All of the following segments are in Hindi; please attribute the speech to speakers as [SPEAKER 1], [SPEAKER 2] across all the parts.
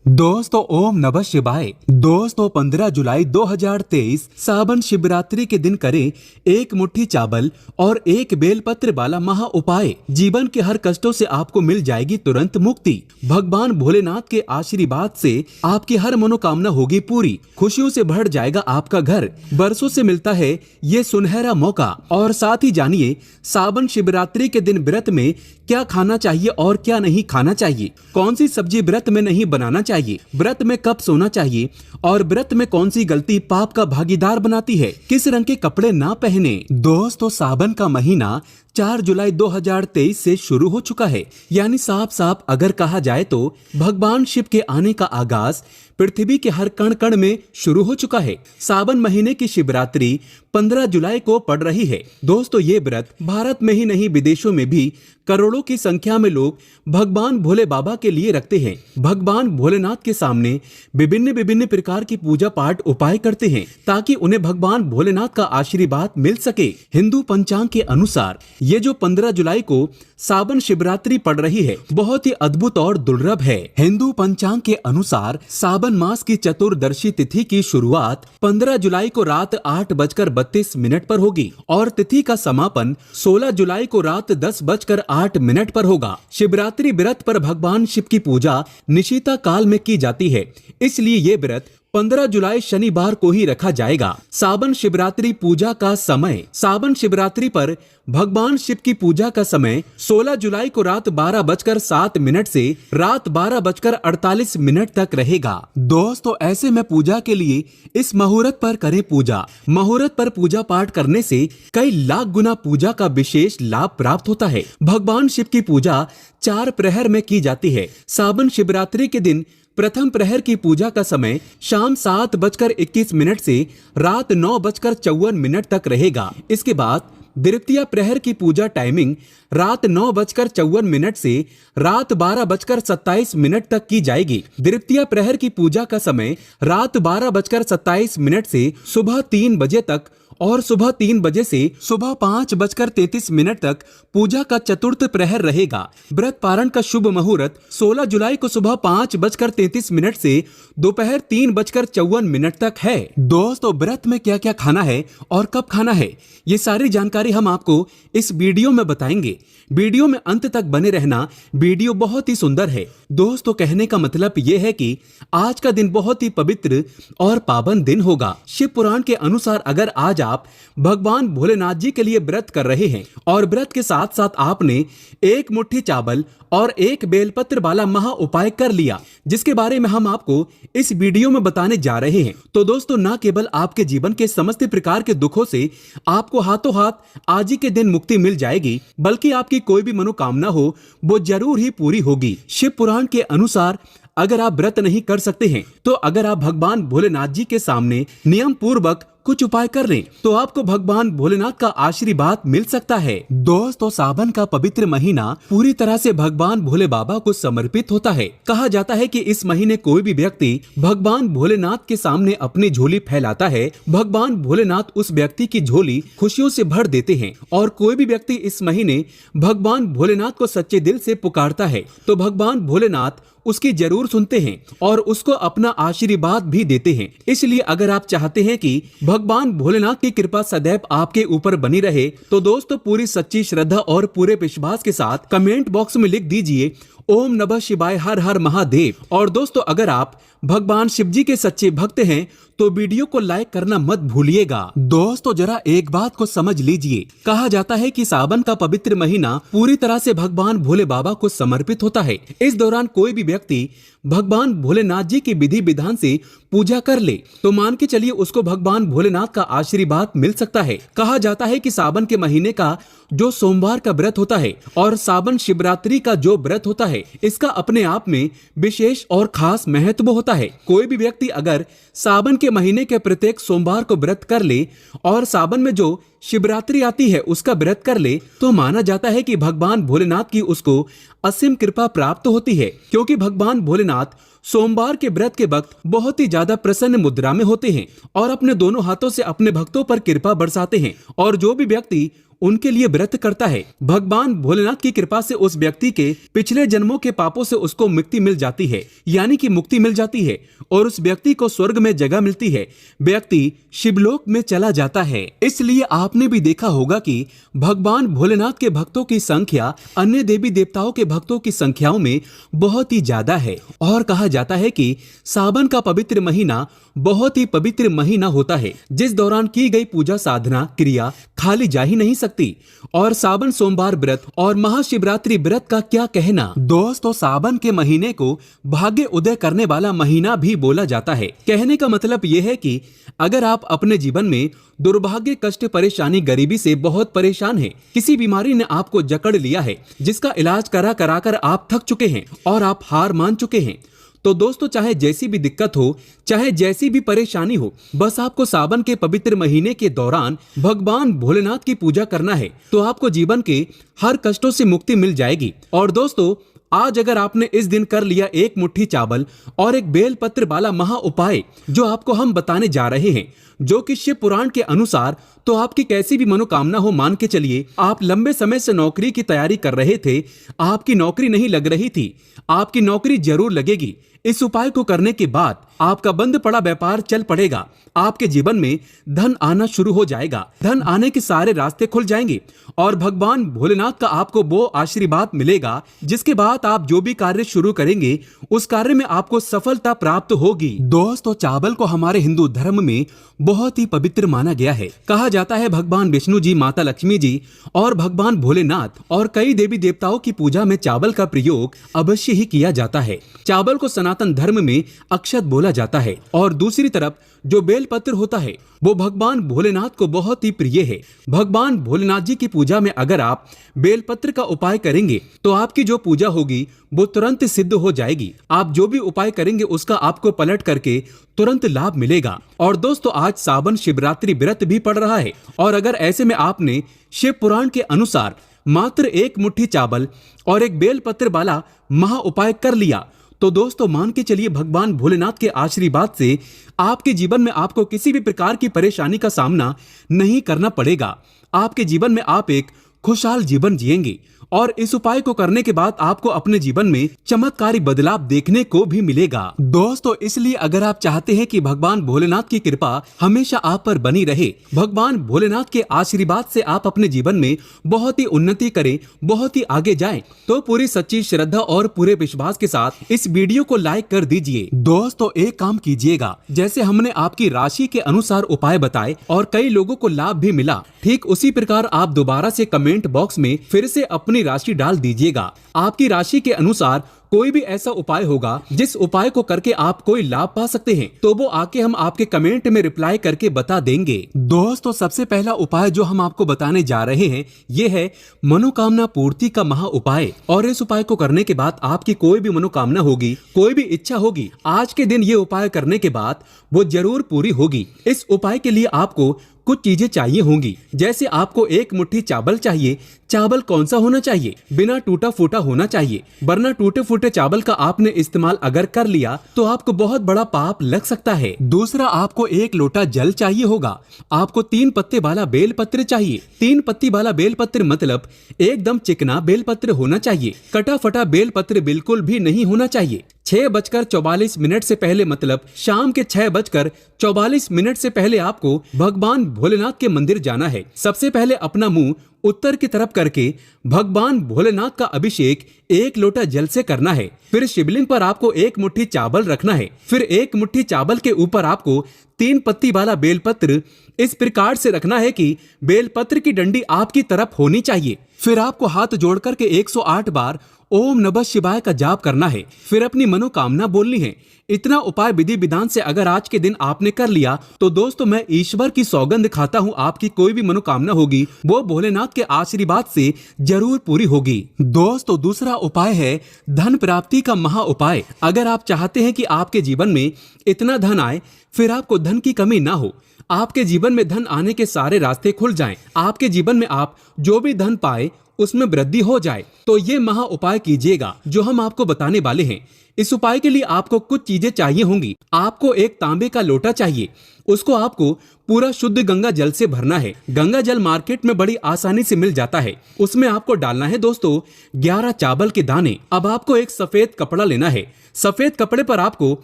[SPEAKER 1] दोस्तों ओम नमः शिवाय। दोस्तों 15 जुलाई 2023 सावन शिवरात्रि के दिन करें एक मुट्ठी चावल और एक बेलपत्र वाला महा उपाय। जीवन के हर कष्टों से आपको मिल जाएगी तुरंत मुक्ति। भगवान भोलेनाथ के आशीर्वाद से आपकी हर मनोकामना होगी पूरी। खुशियों से भर जाएगा आपका घर। बरसों से मिलता है ये सुनहरा मौका। और साथ ही जानिए सावन शिवरात्रि के दिन व्रत में क्या खाना चाहिए और क्या नहीं खाना चाहिए, कौन सी सब्जी व्रत में नहीं बनाना चाहिए, व्रत में कब सोना चाहिए और व्रत में कौन सी गलती पाप का भागीदार बनाती है, किस रंग के कपड़े ना पहने। दोस्तों सावन का महीना 4 जुलाई 2023 से शुरू हो चुका है। यानी साफ साफ अगर कहा जाए तो भगवान शिव के आने का आगाज पृथ्वी के हर कण कण में शुरू हो चुका है। सावन महीने की शिवरात्रि 15 जुलाई को पड़ रही है। दोस्तों ये व्रत भारत में ही नहीं विदेशों में भी करोड़ों की संख्या में लोग भगवान भोले बाबा के लिए रखते हैं। भगवान भोलेनाथ के सामने विभिन्न विभिन्न प्रकार की पूजा पाठ उपाय करते हैं ताकि उन्हें भगवान भोलेनाथ का आशीर्वाद मिल सके। हिंदू पंचांग के अनुसार ये जो 15 जुलाई को सावन शिवरात्रि पड़ रही है बहुत ही अद्भुत और दुर्लभ है। हिंदू पंचांग के अनुसार सावन मास की चतुर्दशी तिथि की शुरुआत 15 जुलाई को रात 8:32 पर होगी और तिथि का समापन 16 जुलाई को रात 10:08 पर होगा। शिवरात्रि व्रत पर भगवान शिव की पूजा निशिता काल में की जाती है, इसलिए ये व्रत 15 जुलाई शनिवार को ही रखा जाएगा। सावन शिवरात्रि पूजा का समय। सावन शिवरात्रि पर भगवान शिव की पूजा का समय 16 जुलाई को रात 12:07 से रात 12:48 तक रहेगा। दोस्तों ऐसे में पूजा के लिए इस मुहूर्त पर करें पूजा। मुहूर्त पर पूजा पाठ करने से कई लाख गुना पूजा का विशेष लाभ प्राप्त होता है। भगवान शिव की पूजा 4 प्रहर में की जाती है। सावन शिवरात्रि के दिन प्रथम प्रहर की पूजा का समय शाम 7:21 से रात 9:54 तक रहेगा। इसके बाद द्वितीय प्रहर की पूजा टाइमिंग रात 9:54 से रात 12:27 तक की जाएगी। द्वितीय प्रहर की पूजा का समय रात 12:27 से सुबह 3 बजे तक और सुबह 3 बजे से सुबह 5:33 तक पूजा का चतुर्थ प्रहर रहेगा। व्रत पारण का शुभ मुहूर्त 16 जुलाई को सुबह 5:33 से दोपहर 3:54 तक है। दोस्तों व्रत में क्या क्या खाना है और कब खाना है ये सारी जानकारी हम आपको इस वीडियो में बताएंगे। वीडियो में अंत तक बने रहना। वीडियो बहुत ही सुंदर है। दोस्तों कहने का मतलब ये है कि आज का दिन बहुत ही पवित्र और पावन दिन होगा। शिव पुराण के अनुसार अगर आज आप भगवान भोलेनाथ जी के लिए व्रत कर रहे हैं और व्रत के साथ साथ आपने एक मुट्ठी चावल और एक बेलपत्र वाला महा उपाय कर लिया जिसके बारे में हम आपको इस वीडियो में बताने जा रहे हैं, तो दोस्तों न केवल आपके जीवन के समस्त प्रकार के दुखों से आपको हाथों हाथ आज ही के दिन मुक्ति मिल जाएगी, बल्कि आपकी कोई भी मनोकामना हो वो जरूर ही पूरी होगी। शिव पुराण के अनुसार अगर आप व्रत नहीं कर सकते हैं तो अगर आप भगवान भोलेनाथ जी के सामने नियम पूर्वक कुछ उपाय कर लें तो आपको भगवान भोलेनाथ का आशीर्वाद मिल सकता है। दोस्तों सावन का पवित्र महीना पूरी तरह से भगवान भोले बाबा को समर्पित होता है। कहा जाता है कि इस महीने कोई भी व्यक्ति भगवान भोलेनाथ के सामने अपनी झोली फैलाता है, भगवान भोलेनाथ उस व्यक्ति की झोली खुशियों से भर देते हैं। और कोई भी व्यक्ति इस महीने भगवान भोलेनाथ को सच्चे दिल से पुकारता है तो भगवान भोलेनाथ उसकी जरूर सुनते हैं और उसको अपना आशीर्वाद भी देते हैं। इसलिए अगर आप चाहते हैं कि भगवान भोलेनाथ की कृपा सदैव आपके ऊपर बनी रहे तो दोस्तों पूरी सच्ची श्रद्धा और पूरे विश्वास के साथ कमेंट बॉक्स में लिख दीजिए ओम नमः शिवाय, हर हर महादेव। और दोस्तों अगर आप भगवान शिव जी के सच्चे भक्त हैं तो वीडियो को लाइक करना मत भूलिएगा। दोस्तों जरा एक बात को समझ लीजिए। कहा जाता है कि सावन का पवित्र महीना पूरी तरह से भगवान भोले बाबा को समर्पित होता है। इस दौरान कोई भी व्यक्ति भगवान भोलेनाथ जी की विधि विधान से पूजा कर ले तो मान के चलिए उसको भगवान भोलेनाथ का आशीर्वाद मिल सकता है। कहा जाता है कि सावन के महीने का जो सोमवार का व्रत होता है और सावन शिवरात्रि का जो व्रत होता है इसका अपने आप में विशेष और खास महत्व होता है। कोई भी व्यक्ति अगर सावन के महीने के प्रत्येक सोमवार को व्रत कर ले और सावन में जो शिवरात्रि आती है उसका व्रत कर ले तो माना जाता है कि भगवान भोलेनाथ की उसको असीम कृपा प्राप्त होती है, क्योंकि भगवान भोलेनाथ सोमवार के व्रत के वक्त बहुत ही ज्यादा प्रसन्न मुद्रा में होते हैं और अपने दोनों हाथों से अपने भक्तों पर कृपा बरसाते हैं। और जो भी व्यक्ति उनके लिए व्रत करता है, भगवान भोलेनाथ की कृपा से उस व्यक्ति के पिछले जन्मों के पापों से उसको मुक्ति मिल जाती है, यानी कि मुक्ति मिल जाती है और उस व्यक्ति को स्वर्ग में जगह मिलती है, व्यक्ति शिवलोक में चला जाता है। इसलिए आपने भी देखा होगा कि भगवान भोलेनाथ के भक्तों की संख्या अन्य देवी देवताओं के भक्तों की संख्याओं में बहुत ही ज्यादा है और कहा जाता है कि सावन का पवित्र महीना बहुत ही पवित्र महीना होता है, जिस दौरान की गई पूजा साधना क्रिया खाली जा ही नहीं सकती। और सावन सोमवार व्रत और महाशिवरात्रि व्रत का क्या कहना। दोस्तों, सावन के महीने को भाग्य उदय करने वाला महीना भी बोला जाता है। कहने का मतलब यह है कि अगर आप अपने जीवन में दुर्भाग्य, कष्ट, परेशानी, गरीबी से बहुत परेशान हैं, किसी बीमारी ने आपको जकड़ लिया है, जिसका इलाज करा करा कर आप थक चुके हैं और आप हार मान चुके हैं, तो दोस्तों चाहे जैसी भी दिक्कत हो, चाहे जैसी भी परेशानी हो, बस आपको सावन के पवित्र महीने के दौरान भगवान भोलेनाथ की पूजा करना है, तो आपको जीवन के हर कष्टों से मुक्ति मिल जाएगी। और दोस्तों, आज अगर आपने इस दिन कर लिया एक मुट्ठी चावल और एक बेल पत्र वाला महा उपाय जो आपको हम बताने जा रहे हैं, जो कि शिव पुराण के अनुसार, तो आपकी कैसी भी मनोकामना हो, मान के चलिए आप लंबे समय से नौकरी की तैयारी कर रहे थे, आपकी नौकरी नहीं लग रही थी, आपकी नौकरी जरूर लगेगी। इस उपाय को करने के बाद आपका बंद पड़ा व्यापार चल पड़ेगा, आपके जीवन में धन आना शुरू हो जाएगा, धन आने के सारे रास्ते खुल जाएंगे और भगवान भोलेनाथ का आपको वो आशीर्वाद मिलेगा जिसके बाद आप जो भी कार्य शुरू करेंगे उस कार्य में आपको सफलता प्राप्त होगी। दोस्तों, चावल को हमारे हिंदू धर्म में बहुत ही पवित्र माना गया है। कहा जाता है भगवान विष्णु जी, माता लक्ष्मी जी और भगवान भोलेनाथ और कई देवी देवताओं की पूजा में चावल का प्रयोग अवश्य ही किया जाता है। चावल को सनातन धर्म में अक्षत बोला जाता है और दूसरी तरफ जो बेलपत्र होता है वो भगवान भोलेनाथ को बहुत ही प्रिय है। भगवान भोलेनाथ जी की पूजा में अगर आप बेलपत्र का उपाय करेंगे तो आपकी जो पूजा होगी वो तुरंत सिद्ध हो जाएगी। आप जो भी उपाय करेंगे उसका आपको पलट करके तुरंत लाभ मिलेगा। और दोस्तों, आज सावन शिवरात्रि व्रत भी पड़ रहा है और अगर ऐसे में आपने शिव पुराण के अनुसार मात्र एक मुट्ठी चावल और एक बेलपत्र वाला महा उपाय कर लिया तो दोस्तों मान के चलिए भगवान भोलेनाथ के आशीर्वाद से आपके जीवन में आपको किसी भी प्रकार की परेशानी का सामना नहीं करना पड़ेगा। आपके जीवन में आप एक खुशहाल जीवन जिएंगे और इस उपाय को करने के बाद आपको अपने जीवन में चमत्कारी बदलाव देखने को भी मिलेगा। दोस्तों, इसलिए अगर आप चाहते हैं कि भगवान भोलेनाथ की कृपा हमेशा आप पर बनी रहे, भगवान भोलेनाथ के आशीर्वाद से आप अपने जीवन में बहुत ही उन्नति करें, बहुत ही आगे जाएं, तो पूरी सच्ची श्रद्धा और पूरे विश्वास के साथ इस वीडियो को लाइक कर दीजिए। दोस्तों, एक काम कीजिएगा, जैसे हमने आपकी राशि के अनुसार उपाय बताए और कई लोगों को लाभ भी मिला, ठीक उसी प्रकार आप दोबारा से कमेंट बॉक्स में फिर से अपनी राशि डाल दीजिएगा। आपकी राशि के अनुसार कोई भी ऐसा उपाय होगा जिस उपाय को करके आप कोई लाभ पा सकते हैं, तो वो आके हम आपके कमेंट में रिप्लाई करके बता देंगे। दोस्तों, सबसे पहला उपाय जो हम आपको बताने जा रहे हैं ये है मनोकामना पूर्ति का महा उपाय। और इस उपाय को करने के बाद आपकी कोई भी मनोकामना होगी, कोई भी इच्छा होगी, आज के दिन ये उपाय करने के बाद वो जरूर पूरी होगी। इस उपाय के लिए आपको कुछ चीजें चाहिए होंगी, जैसे आपको एक मुट्ठी चावल चाहिए। चावल कौन सा होना चाहिए? बिना टूटा फूटा होना चाहिए, वरना टूटे फूटे चावल का आपने इस्तेमाल अगर कर लिया तो आपको बहुत बड़ा पाप लग सकता है। दूसरा, आपको एक लोटा जल चाहिए होगा। आपको 3 पत्ते वाला बेलपत्र चाहिए। 3 पत्ती वाला बेलपत्र मतलब एकदम चिकना बेलपत्र होना चाहिए, कटा फटा बेलपत्र बिल्कुल भी नहीं होना चाहिए। 6:44 से पहले मतलब शाम के 6:44 से पहले आपको भगवान भोलेनाथ के मंदिर जाना है। सबसे पहले अपना मुंह उत्तर की तरफ करके भगवान भोलेनाथ का अभिषेक 1 लोटा जल से करना है। फिर शिवलिंग पर आपको 1 मुट्ठी चावल रखना है। फिर 1 मुट्ठी चावल के ऊपर आपको 3 पत्ती वाला बेलपत्र इस प्रकार से रखना है कि बेलपत्र की डंडी आपकी तरफ होनी चाहिए। फिर आपको हाथ जोड़ करके 108 बार ओम नमः शिवाय का जाप करना है। फिर अपनी मनोकामना बोलनी है। इतना उपाय विधि विधान से अगर आज के दिन आपने कर लिया तो दोस्तों मैं ईश्वर की सौगंध खाता हूँ, आपकी कोई भी मनोकामना होगी वो भोलेनाथ के आशीर्वाद से जरूर पूरी होगी। दोस्तों, दूसरा उपाय है धन प्राप्ति का महा उपाय। अगर आप चाहते हैं कि आपके जीवन में इतना धन आए, फिर आपको धन की कमी ना हो, आपके जीवन में धन आने के सारे रास्ते खुल जाएं, आपके जीवन में आप जो भी धन पाए उसमें वृद्धि हो जाए तो ये महा उपाय कीजिएगा जो हम आपको बताने वाले हैं। इस उपाय के लिए आपको कुछ चीजें चाहिए होंगी। आपको एक तांबे का लोटा चाहिए, उसको आपको पूरा शुद्ध गंगा जल से भरना है। गंगा जल मार्केट में बड़ी आसानी से मिल जाता है। उसमें आपको डालना है दोस्तों 11 चावल के दाने। अब आपको एक सफेद कपड़ा लेना है। सफेद कपड़े पर आपको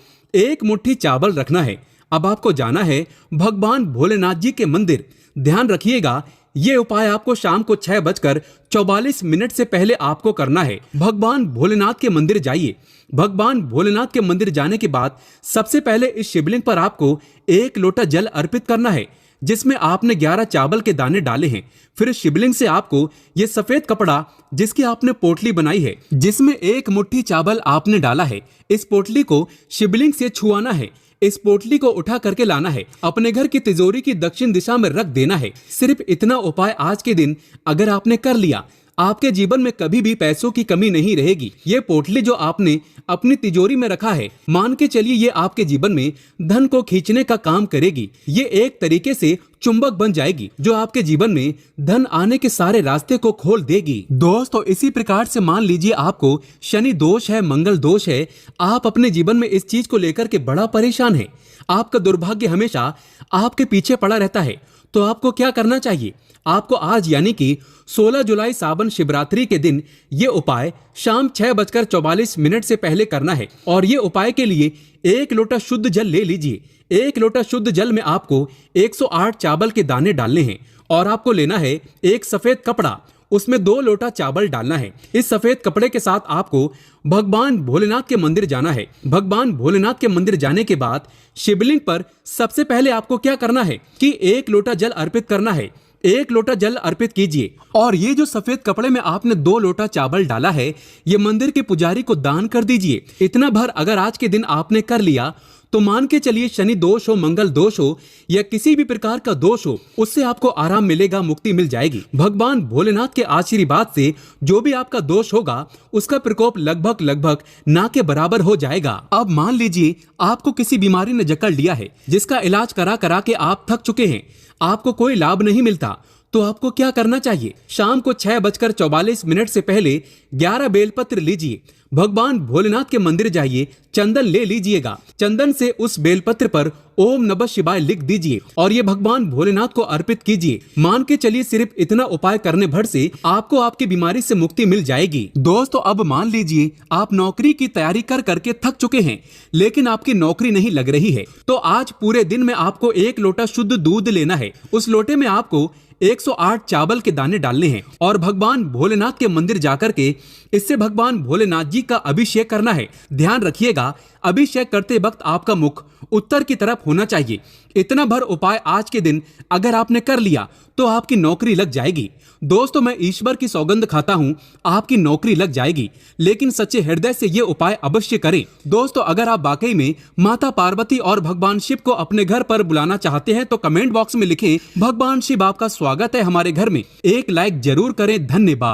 [SPEAKER 1] एक मुट्ठी चावल रखना है। अब आपको जाना है भगवान भोलेनाथ जी के मंदिर। ध्यान रखिएगा, ये उपाय आपको शाम को 6:44 से पहले आपको करना है। भगवान भोलेनाथ के मंदिर जाइए। भगवान भोलेनाथ के मंदिर जाने के बाद सबसे पहले इस शिवलिंग पर आपको एक लोटा जल अर्पित करना है जिसमें आपने 11 चावल के दाने डाले हैं। फिर इस शिवलिंग से आपको ये सफेद कपड़ा जिसकी आपने पोटली बनाई है, जिसमें एक मुट्ठी चावल आपने डाला है, इस पोटली को शिवलिंग से छुआना है। इस पोटली को उठा करके लाना है, अपने घर की तिजोरी की दक्षिण दिशा में रख देना है। सिर्फ इतना उपाय आज के दिन अगर आपने कर लिया, आपके जीवन में कभी भी पैसों की कमी नहीं रहेगी। ये पोटली जो आपने अपनी तिजोरी में रखा है, मान के चलिए ये आपके जीवन में धन को खींचने का काम करेगी। ये एक तरीके से चुंबक बन जाएगी जो आपके जीवन में धन आने के सारे रास्ते को खोल देगी। दोस्तों, इसी प्रकार से मान लीजिए आपको शनि दोष है, मंगल दोष है, आप अपने जीवन में इस चीज को लेकर के बड़ा परेशान है, आपका दुर्भाग्य हमेशा आपके पीछे पड़ा रहता है, तो आपको क्या करना चाहिए? आपको आज यानी कि 16 जुलाई सावन शिवरात्रि के दिन ये उपाय शाम 6:44 से पहले करना है। और ये उपाय के लिए एक लोटा शुद्ध जल ले लीजिए। एक लोटा शुद्ध जल में आपको 108 चावल के दाने डालने हैं और आपको लेना है एक सफेद कपड़ा, उसमें 2 लोटा चावल डालना है। इस सफेद कपड़े के साथ आपको भगवान भोलेनाथ के मंदिर जाना है। भगवान भोलेनाथ के मंदिर जाने के बाद शिवलिंग पर सबसे पहले आपको क्या करना है कि एक लोटा जल अर्पित करना है। एक लोटा जल अर्पित कीजिए और ये जो सफेद कपड़े में आपने 2 लोटा चावल डाला है, ये मंदिर के पुजारी को दान कर दीजिए। इतना भर अगर आज के दिन आपने कर लिया तो मान के चलिए शनि दोष हो, मंगल दोष हो या किसी भी प्रकार का दोष हो, उससे आपको आराम मिलेगा, मुक्ति मिल जाएगी। भगवान भोलेनाथ के आशीर्वाद से जो भी आपका दोष होगा उसका प्रकोप लगभग ना के बराबर हो जाएगा। अब मान लीजिए आपको किसी बीमारी ने जकड़ लिया है जिसका इलाज करा करा के आप थक चुके हैं, आपको कोई लाभ नहीं मिलता, तो आपको क्या करना चाहिए? शाम को 6:44 से पहले 11 बेलपत्र लीजिए, भगवान भोलेनाथ के मंदिर जाइए, चंदन ले लीजिएगा, चंदन से उस बेलपत्र पर ओम नमः शिवाय लिख दीजिए और ये भगवान भोलेनाथ को अर्पित कीजिए। मान के चलिए सिर्फ इतना उपाय करने भर से आपको आपकी बीमारी से मुक्ति मिल जाएगी। दोस्तों, अब मान लीजिए आप नौकरी की तैयारी कर करके थक चुके हैं लेकिन आपकी नौकरी नहीं लग रही है, तो आज पूरे दिन में आपको एक लोटा शुद्ध दूध लेना है। उस लोटे में आपको 108 चावल के दाने डालने हैं और भगवान भोलेनाथ के मंदिर जाकर के इससे भगवान भोलेनाथ जी का अभिषेक करना है। ध्यान रखिएगा, अभिषेक करते वक्त आपका मुख उत्तर की तरफ होना चाहिए। इतना भर उपाय आज के दिन अगर आपने कर लिया तो आपकी नौकरी लग जाएगी। दोस्तों, मैं ईश्वर की सौगंध खाता हूं, आपकी नौकरी लग जाएगी, लेकिन सच्चे हृदय से ये उपाय अवश्य करें। दोस्तों, अगर आप वाकई में माता पार्वती और भगवान शिव को अपने घर पर बुलाना चाहते हैं तो कमेंट बॉक्स में लिखें, भगवान शिव आपका स्वागत है हमारे घर में। एक लाइक जरूर करें। धन्यवाद।